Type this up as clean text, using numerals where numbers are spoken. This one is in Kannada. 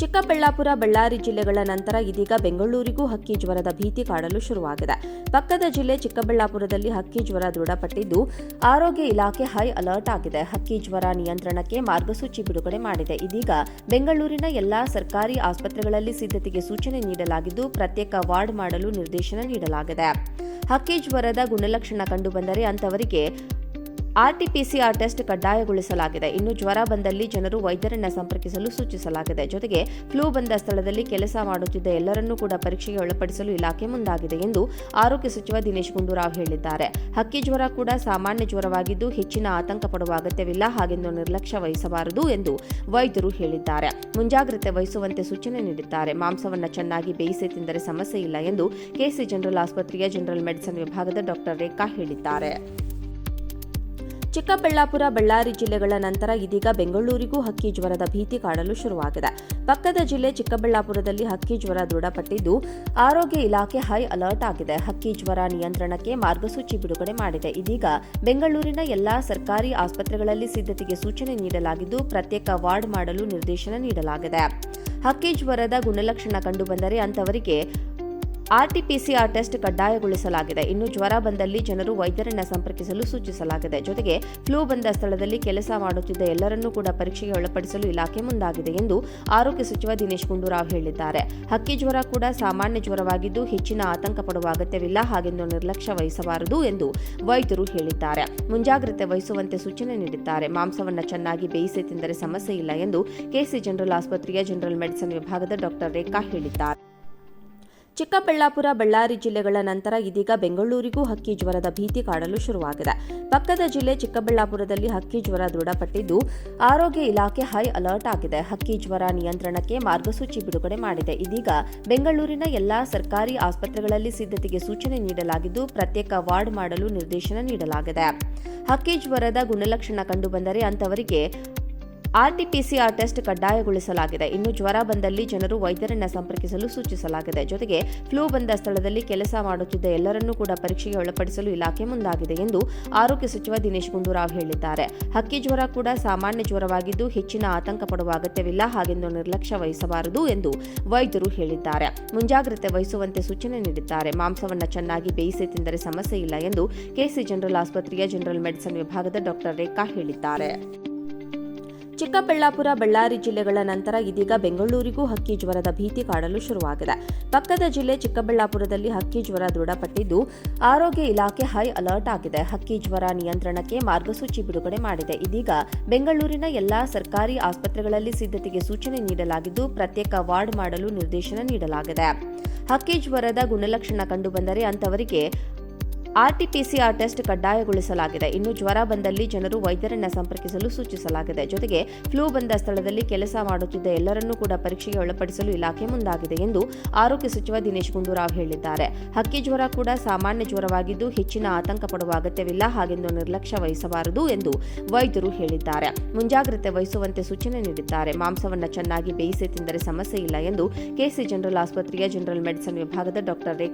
ಚಿಕ್ಕಬಳ್ಳಾಪುರ, ಬಳ್ಳಾರಿ ಜಿಲ್ಲೆಗಳ ನಂತರ ಇದೀಗ ಬೆಂಗಳೂರಿಗೂ ಹಕ್ಕಿ ಜ್ವರದ ಭೀತಿ ಕಾಡಲು ಶುರುವಾಗಿದೆ. ಪಕ್ಕದ ಜಿಲ್ಲೆ ಚಿಕ್ಕಬಳ್ಳಾಪುರದಲ್ಲಿ ಹಕ್ಕಿ ಜ್ವರ ದೃಢಪಟ್ಟಿದ್ದು, ಆರೋಗ್ಯ ಇಲಾಖೆ ಹೈ ಅಲರ್ಟ್ ಆಗಿದೆ. ಹಕ್ಕಿ ಜ್ವರ ನಿಯಂತ್ರಣಕ್ಕೆ ಮಾರ್ಗಸೂಚಿ ಬಿಡುಗಡೆ ಮಾಡಿದೆ. ಇದೀಗ ಬೆಂಗಳೂರಿನ ಎಲ್ಲಾ ಸರ್ಕಾರಿ ಆಸ್ಪತ್ರೆಗಳಲ್ಲಿ ಸಿದ್ಧತೆಗೆ ಸೂಚನೆ ನೀಡಲಾಗಿದ್ದು, ಪ್ರತ್ಯೇಕ ವಾರ್ಡ್ ಮಾಡಲು ನಿರ್ದೇಶನ ನೀಡಲಾಗಿದೆ. ಹಕ್ಕಿ ಜ್ವರದ ಗುಣಲಕ್ಷಣ ಕಂಡುಬಂದರೆ ಅಂತವರಿಗೆ ಆರ್ಟಿಪಿಸಿಆರ್ ಟೆಸ್ಟ್ ಕಡ್ಡಾಯಗೊಳಿಸಲಾಗಿದೆ. ಇನ್ನು ಜ್ವರ ಬಂದಲ್ಲಿ ಜನರು ವೈದ್ಯರನ್ನ ಸಂಪರ್ಕಿಸಲು ಸೂಚಿಸಲಾಗಿದೆ. ಜೊತೆಗೆ ಫ್ಲೂ ಬಂದ ಸ್ಥಳದಲ್ಲಿ ಕೆಲಸ ಮಾಡುತ್ತಿದ್ದ ಎಲ್ಲರನ್ನೂ ಕೂಡ ಪರೀಕ್ಷೆಗೆ ಒಳಪಡಿಸಲು ಇಲಾಖೆ ಮುಂದಾಗಿದೆ ಎಂದು ಆರೋಗ್ಯ ಸಚಿವ ದಿನೇಶ್ ಗುಂಡೂರಾವ್ ಹೇಳಿದ್ದಾರೆ. ಹಕ್ಕಿ ಜ್ವರ ಕೂಡ ಸಾಮಾನ್ಯ ಜ್ವರವಾಗಿದ್ದು ಹೆಚ್ಚಿನ ಆತಂಕ ಪಡುವ ಅಗತ್ಯವಿಲ್ಲ, ಹಾಗೆಂದು ನಿರ್ಲಕ್ಷ್ಯ ವಹಿಸಬಾರದು ಎಂದು ವೈದ್ಯರು ಹೇಳಿದ್ದಾರೆ. ಮುಂಜಾಗ್ರತೆ ವಹಿಸುವಂತೆ ಸೂಚನೆ ನೀಡಿದ್ದಾರೆ. ಮಾಂಸವನ್ನು ಚೆನ್ನಾಗಿ ಬೇಯಿಸಿ ತಿಂದರೆ ಸಮಸ್ಯೆ ಇಲ್ಲ ಎಂದು ಕೆಸಿ ಜನರಲ್ ಆಸ್ಪತ್ರೆಯ ಜನರಲ್ ಮೆಡಿಸಿನ್ ವಿಭಾಗದ ಡಾಕ್ಟರ್ ರೇಖಾ ಹೇಳಿದ್ದಾರೆ. ಚಿಕ್ಕಬಳ್ಳಾಪುರ, ಬಳ್ಳಾರಿ ಜಿಲ್ಲೆಗಳ ನಂತರ ಇದೀಗ ಬೆಂಗಳೂರಿಗೂ ಹಕ್ಕಿ ಜ್ವರದ ಭೀತಿ ಕಾಡಲು ಶುರುವಾಗಿದೆ. ಪಕ್ಕದ ಜಿಲ್ಲೆ ಚಿಕ್ಕಬಳ್ಳಾಪುರದಲ್ಲಿ ಹಕ್ಕಿ ಜ್ವರ ದೃಢಪಟ್ಟಿದ್ದು, ಆರೋಗ್ಯ ಇಲಾಖೆ ಹೈ ಅಲರ್ಟ್ ಆಗಿದೆ. ಹಕ್ಕಿ ಜ್ವರ ನಿಯಂತ್ರಣಕ್ಕೆ ಮಾರ್ಗಸೂಚಿ ಬಿಡುಗಡೆ ಮಾಡಿದೆ. ಇದೀಗ ಬೆಂಗಳೂರಿನ ಎಲ್ಲಾ ಸರ್ಕಾರಿ ಆಸ್ಪತ್ರೆಗಳಲ್ಲಿ ಸಿದ್ಧತೆಗೆ ಸೂಚನೆ ನೀಡಲಾಗಿದ್ದು, ಪ್ರತ್ಯೇಕ ವಾರ್ಡ್ ಮಾಡಲು ನಿರ್ದೇಶನ ನೀಡಲಾಗಿದೆ. ಹಕ್ಕಿ ಜ್ವರದ ಗುಣಲಕ್ಷಣ ಕಂಡುಬಂದರೆ ಅಂತವರಿಗೆ ಆರ್ಟಿಪಿಸಿಆರ್ ಟೆಸ್ಟ್ ಕಡ್ಡಾಯಗೊಳಿಸಲಾಗಿದೆ. ಇನ್ನು ಜ್ವರ ಬಂದಲ್ಲಿ ಜನರು ವೈದ್ಯರನ್ನ ಸಂಪರ್ಕಿಸಲು ಸೂಚಿಸಲಾಗಿದೆ. ಜೊತೆಗೆ ಫ್ಲೂ ಬಂದ ಸ್ಥಳದಲ್ಲಿ ಕೆಲಸ ಮಾಡುತ್ತಿದ್ದ ಎಲ್ಲರನ್ನೂ ಕೂಡ ಪರೀಕ್ಷೆಗೆ ಒಳಪಡಿಸಲು ಇಲಾಖೆ ಮುಂದಾಗಿದೆ ಎಂದು ಆರೋಗ್ಯ ಸಚಿವ ದಿನೇಶ್ ಗುಂಡೂರಾವ್ ಹೇಳಿದ್ದಾರೆ. ಹಕ್ಕಿ ಜ್ವರ ಕೂಡ ಸಾಮಾನ್ಯ ಜ್ವರವಾಗಿದ್ದು ಹೆಚ್ಚಿನ ಆತಂಕ ಪಡುವ ಅಗತ್ಯವಿಲ್ಲ, ಹಾಗೆಂದು ನಿರ್ಲಕ್ಷ್ಯ ವಹಿಸಬಾರದು ಎಂದು ವೈದ್ಯರು ಹೇಳಿದ್ದಾರೆ. ಮುಂಜಾಗ್ರತೆ ವಹಿಸುವಂತೆ ಸೂಚನೆ ನೀಡಿದ್ದಾರೆ. ಮಾಂಸವನ್ನು ಚೆನ್ನಾಗಿ ಬೇಯಿಸಿ ತಿಂದರೆ ಸಮಸ್ಯೆ ಇಲ್ಲ ಎಂದು ಕೆಸಿ ಜನರಲ್ ಆಸ್ಪತ್ರೆಯ ಜನರಲ್ ಮೆಡಿಸಿನ್ ವಿಭಾಗದ ಡಾಕ್ಟರ್ ರೇಖಾ ಹೇಳಿದ್ದಾರೆ. ಚಿಕ್ಕಬಳ್ಳಾಪುರ, ಬಳ್ಳಾರಿ ಜಿಲ್ಲೆಗಳ ನಂತರ ಇದೀಗ ಬೆಂಗಳೂರಿಗೂ ಹಕ್ಕಿ ಜ್ವರದ ಭೀತಿ ಕಾಡಲು ಶುರುವಾಗಿದೆ. ಪಕ್ಕದ ಜಿಲ್ಲೆ ಚಿಕ್ಕಬಳ್ಳಾಪುರದಲ್ಲಿ ಹಕ್ಕಿ ಜ್ವರ ದೃಢಪಟ್ಟಿದ್ದು, ಆರೋಗ್ಯ ಇಲಾಖೆ ಹೈ ಅಲರ್ಟ್ ಆಗಿದೆ. ಹಕ್ಕಿ ಜ್ವರ ನಿಯಂತ್ರಣಕ್ಕೆ ಮಾರ್ಗಸೂಚಿ ಬಿಡುಗಡೆ ಮಾಡಿದೆ. ಇದೀಗ ಬೆಂಗಳೂರಿನ ಎಲ್ಲಾ ಸರ್ಕಾರಿ ಆಸ್ಪತ್ರೆಗಳಲ್ಲಿ ಸಿದ್ಧತೆಗೆ ಸೂಚನೆ ನೀಡಲಾಗಿದ್ದು, ಪ್ರತ್ಯೇಕ ವಾರ್ಡ್ ಮಾಡಲು ನಿರ್ದೇಶನ ನೀಡಲಾಗಿದೆ. ಹಕ್ಕಿ ಜ್ವರದ ಗುಣಲಕ್ಷಣ ಕಂಡುಬಂದರೆ ಅಂತವರಿಗೆ ಆರ್ಟಿಪಿಸಿಆರ್ ಟೆಸ್ಟ್ ಕಡ್ಡಾಯಗೊಳಿಸಲಾಗಿದೆ. ಇನ್ನು ಜ್ವರ ಬಂದಲ್ಲಿ ಜನರು ವೈದ್ಯರನ್ನ ಸಂಪರ್ಕಿಸಲು ಸೂಚಿಸಲಾಗಿದೆ. ಜೊತೆಗೆ ಫ್ಲೂ ಬಂದ ಸ್ಥಳದಲ್ಲಿ ಕೆಲಸ ಮಾಡುತ್ತಿದ್ದ ಎಲ್ಲರನ್ನೂ ಕೂಡ ಪರೀಕ್ಷೆಗೆ ಒಳಪಡಿಸಲು ಇಲಾಖೆ ಮುಂದಾಗಿದೆ ಎಂದು ಆರೋಗ್ಯ ಸಚಿವ ದಿನೇಶ್ ಗುಂಡೂರಾವ್ ಹೇಳಿದ್ದಾರೆ. ಹಕ್ಕಿ ಜ್ವರ ಕೂಡ ಸಾಮಾನ್ಯ ಜ್ವರವಾಗಿದ್ದು ಹೆಚ್ಚಿನ ಆತಂಕ ಪಡುವ ಅಗತ್ಯವಿಲ್ಲ, ಹಾಗೆಂದು ನಿರ್ಲಕ್ಷ್ಯ ವಹಿಸಬಾರದು ಎಂದು ವೈದ್ಯರು ಹೇಳಿದ್ದಾರೆ. ಮುಂಜಾಗ್ರತೆ ವಹಿಸುವಂತೆ ಸೂಚನೆ ನೀಡಿದ್ದಾರೆ. ಮಾಂಸವನ್ನು ಚೆನ್ನಾಗಿ ಬೇಯಿಸಿ ತಿಂದರೆ ಸಮಸ್ಯೆ ಇಲ್ಲ ಎಂದು ಕೆಸಿ ಜನರಲ್ ಆಸ್ಪತ್ರೆಯ ಜನರಲ್ ಮೆಡಿಸಿನ್ ವಿಭಾಗದ ಡಾಕ್ಟರ್ ರೇಖಾ ಹೇಳಿದ್ದಾರೆ. ಚಿಕ್ಕಬಳ್ಳಾಪುರ, ಬಳ್ಳಾರಿ ಜಿಲ್ಲೆಗಳ ನಂತರ ಇದೀಗ ಬೆಂಗಳೂರಿಗೂ ಹಕ್ಕಿ ಜ್ವರದ ಭೀತಿ ಕಾಡಲು ಶುರುವಾಗಿದೆ. ಪಕ್ಕದ ಜಿಲ್ಲೆ ಚಿಕ್ಕಬಳ್ಳಾಪುರದಲ್ಲಿ ಹಕ್ಕಿ ಜ್ವರ ದೃಢಪಟ್ಟಿದ್ದು, ಆರೋಗ್ಯ ಇಲಾಖೆ ಹೈ ಅಲರ್ಟ್ ಆಗಿದೆ. ಹಕ್ಕಿ ಜ್ವರ ನಿಯಂತ್ರಣಕ್ಕೆ ಮಾರ್ಗಸೂಚಿ ಬಿಡುಗಡೆ ಮಾಡಿದೆ. ಇದೀಗ ಬೆಂಗಳೂರಿನ ಎಲ್ಲಾ ಸರ್ಕಾರಿ ಆಸ್ಪತ್ರೆಗಳಲ್ಲಿ ಸಿದ್ಧತೆಗೆ ಸೂಚನೆ ನೀಡಲಾಗಿದ್ದು, ಪ್ರತ್ಯೇಕ ವಾರ್ಡ್ ಮಾಡಲು ನಿರ್ದೇಶನ ನೀಡಲಾಗಿದೆ. ಹಕ್ಕಿ ಜ್ವರದ ಗುಣಲಕ್ಷಣ ಕಂಡುಬಂದರೆ ಅಂತವರಿಗೆ ಆರ್ಟಿಪಿಸಿಆರ್ ಟೆಸ್ಟ್ ಕಡ್ಡಾಯಗೊಳಿಸಲಾಗಿದೆ. ಇನ್ನು ಜ್ವರ ಬಂದಲ್ಲಿ ಜನರು ವೈದ್ಯರನ್ನ ಸಂಪರ್ಕಿಸಲು ಸೂಚಿಸಲಾಗಿದೆ. ಜೊತೆಗೆ ಫ್ಲೂ ಬಂದ ಸ್ಥಳದಲ್ಲಿ ಕೆಲಸ ಮಾಡುತ್ತಿದ್ದ ಎಲ್ಲರನ್ನೂ ಕೂಡ ಪರೀಕ್ಷೆಗೆ ಒಳಪಡಿಸಲು ಇಲಾಖೆ ಮುಂದಾಗಿದೆ ಎಂದು ಆರೋಗ್ಯ ಸಚಿವ ದಿನೇಶ್ ಗುಂಡೂರಾವ್ ಹೇಳಿದ್ದಾರೆ. ಹಕ್ಕಿ ಜ್ವರ ಕೂಡ ಸಾಮಾನ್ಯ ಜ್ವರವಾಗಿದ್ದು ಹೆಚ್ಚಿನ ಆತಂಕ ಪಡುವ ಅಗತ್ಯವಿಲ್ಲ, ಹಾಗೆಂದು ನಿರ್ಲಕ್ಷ್ಯ ವಹಿಸಬಾರದು ಎಂದು ವೈದ್ಯರು ಹೇಳಿದ್ದಾರೆ. ಮುಂಜಾಗ್ರತೆ ವಹಿಸುವಂತೆ ಸೂಚನೆ ನೀಡಿದ್ದಾರೆ. ಮಾಂಸವನ್ನು ಚೆನ್ನಾಗಿ ಬೇಯಿಸಿ ತಿಂದರೆ ಸಮಸ್ಯೆ ಇಲ್ಲ ಎಂದು ಕೆಸಿ ಜನರಲ್ ಆಸ್ಪತ್ರೆಯ ಜನರಲ್ ಮೆಡಿಸಿನ್ ವಿಭಾಗದ ಡಾಕ್ಟರ್ ರೇಖಾ